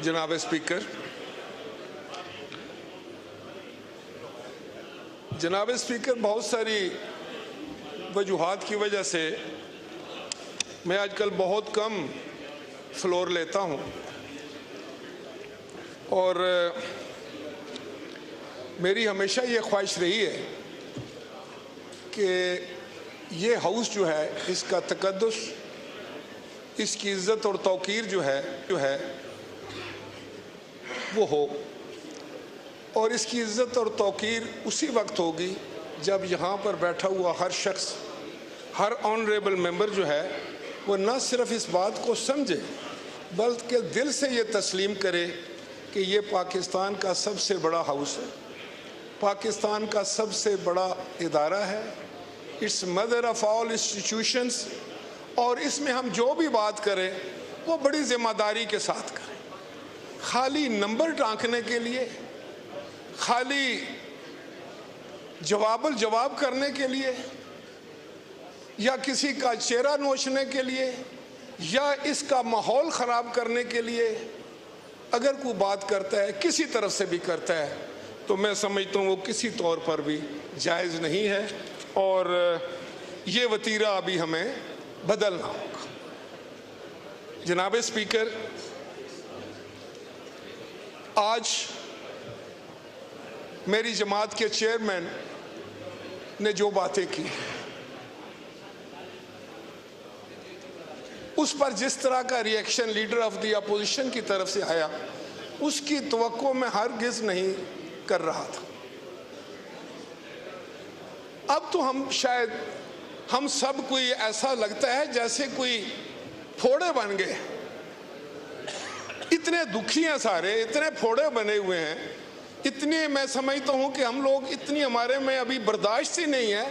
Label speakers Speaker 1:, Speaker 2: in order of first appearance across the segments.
Speaker 1: جناب اسپیکر، بہت ساری وجوہات کی وجہ سے میں آج کل بہت کم فلور لیتا ہوں، اور میری ہمیشہ یہ خواہش رہی ہے کہ یہ ہاؤس جو ہے اس کا تقدس، اس کی عزت اور توقیر جو ہے وہ ہو، اور اس کی عزت اور توقیر اسی وقت ہوگی جب یہاں پر بیٹھا ہوا ہر شخص، ہر آنریبل ممبر جو ہے وہ نہ صرف اس بات کو سمجھے بلکہ دل سے یہ تسلیم کرے کہ یہ پاکستان کا سب سے بڑا ہاؤس ہے، پاکستان کا سب سے بڑا ادارہ ہے، it's mother of all institutions, اور اس میں ہم جو بھی بات کریں وہ بڑی ذمہ داری کے ساتھ کریں، خالی نمبر ٹانکنے کے لیے، خالی جواب کرنے کے لیے، یا کسی کا چہرہ نوچنے کے لیے، یا اس کا ماحول خراب کرنے کے لیے اگر کوئی بات کرتا ہے، کسی طرف سے بھی کرتا ہے، تو میں سمجھتا ہوں وہ کسی طور پر بھی جائز نہیں ہے، اور یہ وتیرہ ابھی ہمیں بدلنا ہوگا۔ جناب اسپیکر، آج میری جماعت کے چیئرمین نے جو باتیں کی، اس پر جس طرح کا reaction leader of the opposition کی طرف سے آیا، اس کی توقع میں ہرگز نہیں کر رہا تھا۔ اب تو ہم سب کوئی ایسا لگتا ہے جیسے کوئی پھوڑے بن گئے، اتنے دکھی ہیں سارے، اتنے پھوڑے بنے ہوئے ہیں، اتنی میں سمجھتا ہوں کہ ہم لوگ اتنی ہمارے میں ابھی برداشت ہی نہیں ہے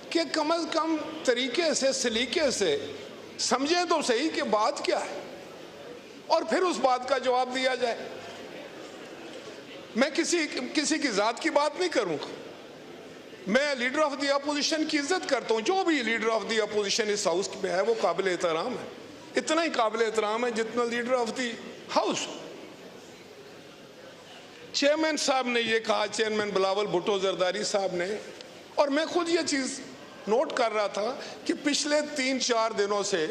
Speaker 1: کہ کم از کم طریقے سے، سلیقے سے سمجھیں تو صحیح کہ بات کیا ہے، اور پھر اس بات کا جواب دیا جائے۔ میں کسی کی ذات کی بات نہیں کروں گا، میں لیڈر آف دی اپوزیشن کی عزت کرتا ہوں، جو بھی لیڈر آف دی اپوزیشن اس ہاؤس میں ہے وہ قابل احترام ہے، اتنا ہی قابل احترام ہے جتنا leader of the house. Chairman صاحب نے یہ کہا، چیئرمین بلاول بھٹو زرداری صاحب نے، اور میں خود یہ چیز نوٹ کر رہا تھا کہ پچھلے 3-4 دنوں سے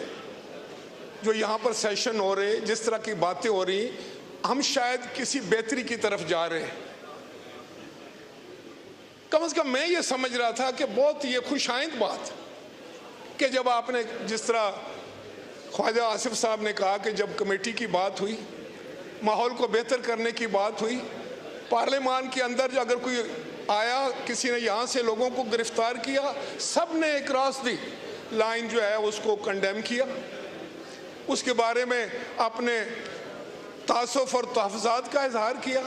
Speaker 1: جو یہاں پر سیشن ہو رہے، جس طرح کی باتیں ہو رہی، ہم شاید کسی بہتری کی طرف جا رہے ہیں۔ کم از کم میں یہ سمجھ رہا تھا کہ بہت یہ خوش آئند بات کہ جب آپ نے، جس طرح خواجہ آصف صاحب نے کہا کہ جب کمیٹی کی بات ہوئی، ماحول کو بہتر کرنے کی بات ہوئی، پارلیمان کے اندر جو اگر کوئی آیا، کسی نے یہاں سے لوگوں کو گرفتار کیا، سب نے اکراس دی لائن جو ہے اس کو کنڈیم کیا، اس کے بارے میں اپنے تعصف اور تحفظات کا اظہار کیا۔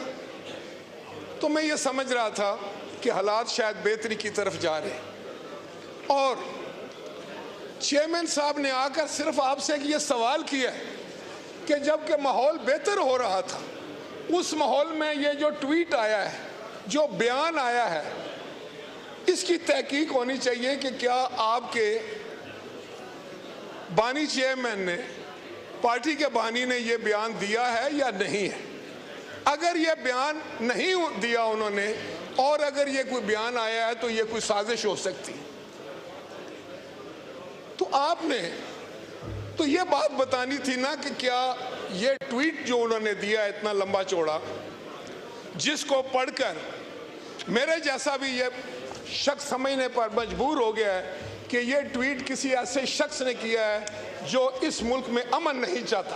Speaker 1: تو میں یہ سمجھ رہا تھا کہ حالات شاید بہتری کی طرف جا رہے، اور چیئرمین صاحب نے آ کر صرف آپ سے یہ سوال کیا کہ جب کہ ماحول بہتر ہو رہا تھا، اس ماحول میں یہ جو ٹویٹ آیا ہے، جو بیان آیا ہے، اس کی تحقیق ہونی چاہیے کہ کیا آپ کے بانی چیئرمین نے، پارٹی کے بانی نے یہ بیان دیا ہے یا نہیں ہے۔ اگر یہ بیان نہیں دیا انہوں نے، اور اگر یہ کوئی بیان آیا ہے تو یہ کوئی سازش ہو سکتی، تو آپ نے تو یہ بات بتانی تھی نا کہ کیا یہ ٹویٹ جو انہوں نے دیا اتنا لمبا چوڑا، جس کو پڑھ کر میرے جیسا بھی یہ شخص سمجھنے پر مجبور ہو گیا ہے کہ یہ ٹویٹ کسی ایسے شخص نے کیا ہے جو اس ملک میں امن نہیں چاہتا،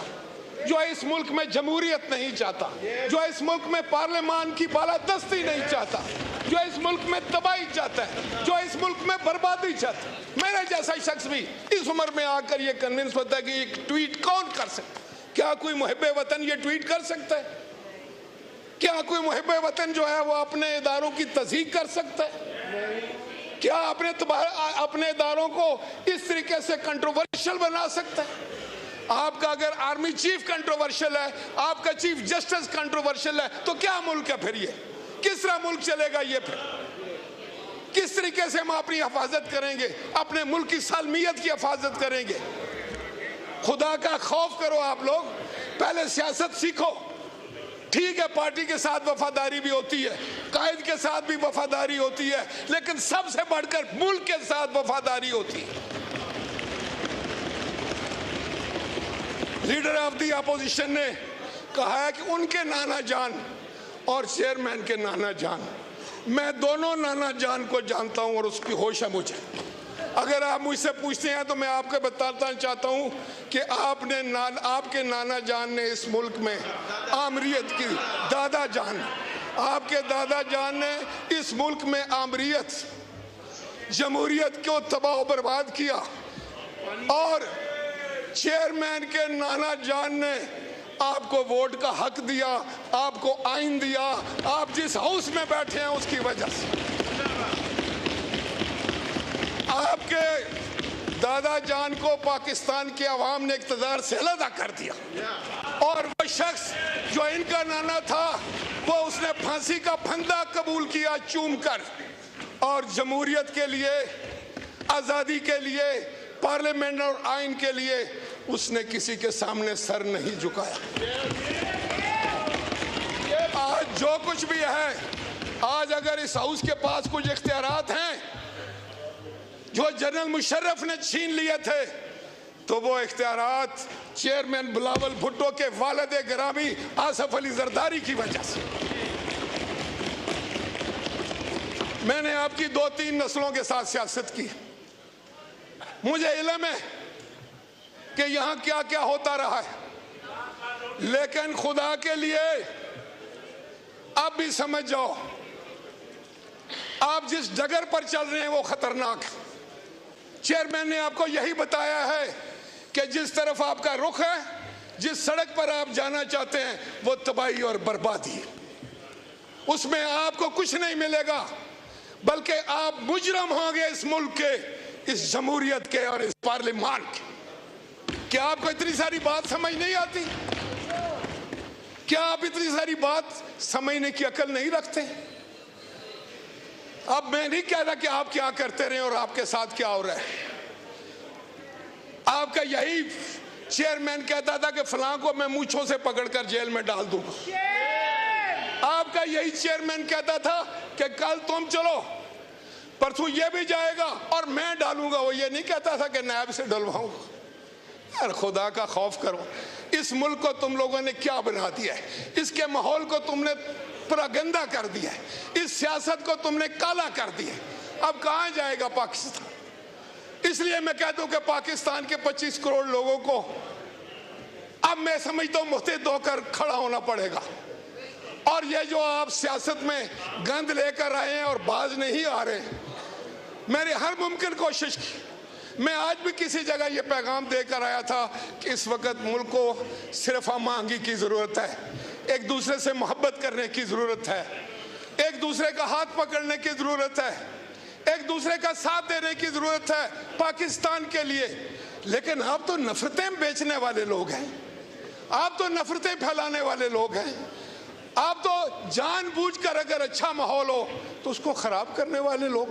Speaker 1: جو اس ملک میں جمہوریت نہیں چاہتا، جو اس ملک میں پارلیمان کی بالادستی نہیں چاہتا، جو اس ملک میں تباہی چاہتا ہے، جو اس ملک میں بربادی چاہتا ہے۔ میرے جیسا شخص بھی اس عمر میں آ کر یہ کنونس ہوتا ہے کہ یہ ٹویٹ کون کر سکتا ہے؟ کیا کوئی محب وطن یہ ٹویٹ کر سکتا ہے؟ کیا کوئی محب وطن جو ہے وہ اپنے اداروں کی تصدیق کر سکتا ہے؟ کیا اپنے اداروں کو اس طریقے سے کنٹروورشل بنا سکتا ہے؟ آپ کا اگر آرمی چیف کنٹروورشل ہے، آپ کا چیف جسٹس کنٹروورشل ہے، تو کیا ملک ہے پھر یہ؟ کس طرح ملک چلے گا یہ پھر؟ کس طریقے سے ہم اپنی حفاظت کریں گے، اپنے ملک کی سالمیت کی حفاظت کریں گے؟ خدا کا خوف کرو آپ لوگ، پہلے سیاست سیکھو، ٹھیک ہے پارٹی کے ساتھ وفاداری بھی ہوتی ہے, قائد کے ساتھ بھی وفاداری ہوتی ہے, لیکن سب سے بڑھ کر ملک کے ساتھ وفاداری ہوتی ہے. لیڈر آف دی اپوزیشن نے کہا ہے کہ ان کے نانا جان اور چیئرمین کے نانا جان, میں دونوں نانا جان کو جانتا ہوں اور اس کی ہوش ہے مجھے. اگر آپ مجھ سے پوچھتے ہیں تو میں آپ کو بتانا چاہتا ہوں کہ آپ کے نانا جان نے اس ملک میں آمریت کی, دادا جان, آپ کے دادا جان نے اس ملک میں آمریت, جمہوریت کو تباہ و برباد کیا, اور چیئرمین کے نانا جان نے آپ کو ووٹ کا حق دیا, آپ کو آئین دیا, آپ جس ہاؤس میں بیٹھے ہیں اس کی وجہ سے. آپ کے دادا جان کو پاکستان کے عوام نے اقتدار سے علیحدہ کر دیا, اور وہ شخص جو ان کا نانا تھا وہ اس نے پھانسی کا پھندا قبول کیا چوم کر, اور جمہوریت کے لیے, آزادی کے لیے, پارلیمنٹ اور آئین کے لیے اس نے کسی کے سامنے سر نہیں جھکایا. آج جو کچھ بھی ہے, آج اگر اس ہاؤس کے پاس کچھ اختیارات ہیں جو جنرل مشرف نے چھین لیے تھے, تو وہ اختیارات چیئرمین بلاول بھٹو کے والد گرامی آصف علی زرداری کی وجہ سے. میں نے آپ کی 2-3 نسلوں کے ساتھ سیاست کی, مجھے علم ہے کہ یہاں کیا کیا ہوتا رہا ہے, لیکن خدا کے لیے آپ بھی سمجھ جاؤ, آپ جس ڈگر پر چل رہے ہیں وہ خطرناک ہے. چیئرمین نے آپ کو یہی بتایا ہے کہ جس طرف آپ کا رخ ہے, جس سڑک پر آپ جانا چاہتے ہیں, وہ تباہی اور بربادی ہے. اس میں آپ کو کچھ نہیں ملے گا, بلکہ آپ مجرم ہوں گے اس ملک کے, اس جمہوریت کے اور اس پارلیمان کے. کیا آپ کو اتنی ساری بات سمجھ نہیں آتی؟ کیا آپ اتنی ساری بات سمجھنے کی عقل نہیں رکھتے؟ اب میں نہیں کہہ رہا کہ آپ کیا کرتے رہے اور آپ کے ساتھ کیا ہو رہا ہے. آپ کا یہی چیئرمین کہتا تھا کہ فلاں کو میں مونچھوں سے پکڑ کر جیل میں ڈال دوں گا. آپ کا یہی چیئرمین کہتا تھا کہ کل تم چلو, پرسوں یہ بھی جائے گا اور میں ڈالوں گا. وہ یہ نہیں کہتا تھا کہ نائب سے ڈلواؤں گا. یار خدا کا خوف کرو. اس ملک کو تم لوگوں نے کیا بنا دیا ہے, اس کے ماحول کو تم نے پراگندہ کر دیا ہے, اس سیاست کو تم نے کالا کر دیا ہے. اب کہاں جائے گا پاکستان؟ اس لیے میں کہتا ہوں کہ پاکستان کے 25 کروڑ لوگوں کو اب میں سمجھتا ہوں متحد ہو کر کھڑا ہونا پڑے گا. اور یہ جو آپ سیاست میں گند لے کر آئے ہیں اور باز نہیں آ رہے, میں نے ہر ممکن کوشش کی. میں آج بھی کسی جگہ یہ پیغام دے کر آیا تھا کہ اس وقت ملک کو صرف ہم آہنگی کی ضرورت ہے, ایک دوسرے سے محبت کرنے کی ضرورت ہے, ایک دوسرے کا ہاتھ پکڑنے کی ضرورت ہے, ایک دوسرے کا ساتھ دینے کی ضرورت ہے پاکستان کے لیے. لیکن آپ تو نفرتیں بیچنے والے لوگ ہیں, آپ تو نفرتیں پھیلانے والے لوگ ہیں, آپ تو جان بوجھ کر اگر اچھا ماحول ہو تو اس کو خراب کرنے والے لوگ.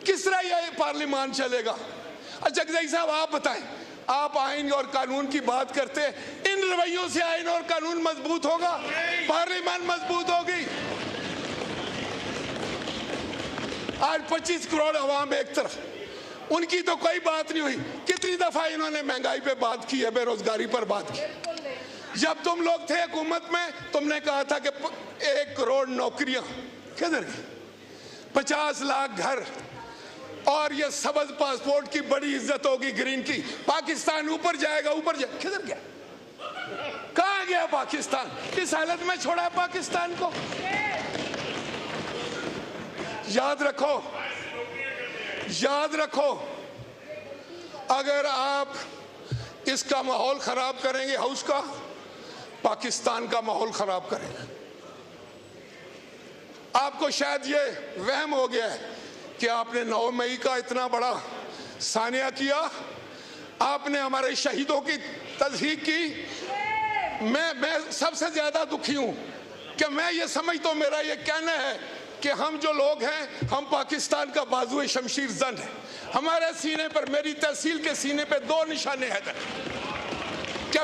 Speaker 1: کس طرح یہ پارلیمان چلے گا؟ اچھا جگزئی صاحب آپ بتائیں, آپ آئین اور قانون کی بات کرتے, ان رویوں سے آئین اور قانون مضبوط ہوگا, پارلیمان مضبوط ہوگی؟ آج 25 کروڑ عوام ایک طرف, ان کی تو کوئی بات نہیں ہوئی. کتنی دفعہ انہوں نے مہنگائی پہ بات کی ہے, بے روزگاری پر بات کی. جب تم لوگ تھے حکومت میں تم نے کہا تھا کہ 1 کروڑ نوکریاں, کدھر گئی؟ 50 لاکھ گھر, اور یہ سبز پاسپورٹ کی بڑی عزت ہوگی, گرین کی, پاکستان اوپر جائے گا, اوپر جائے گا. کدھر گیا؟ کہاں گیا پاکستان؟ اس حالت میں چھوڑا ہے پاکستان کو. یاد رکھو, یاد رکھو, اگر آپ اس کا ماحول خراب کریں گے, ہاؤس کا, پاکستان کا ماحول خراب کریں گے. آپ کو شاید یہ وہم ہو گیا ہے کہ آپ نے 9 مئی کا اتنا بڑا سانحہ کیا, آپ نے ہمارے شہیدوں کی تضحیق کی. میں سب سے زیادہ دکھی ہوں کہ میں یہ سمجھتا ہوں, میرا یہ کہنا ہے کہ ہم جو لوگ ہیں, ہم پاکستان کا بازو شمشیر زن ہے. ہمارے سینے پر, میری تحصیل کے سینے پہ 2 نشانے ہیں. کیا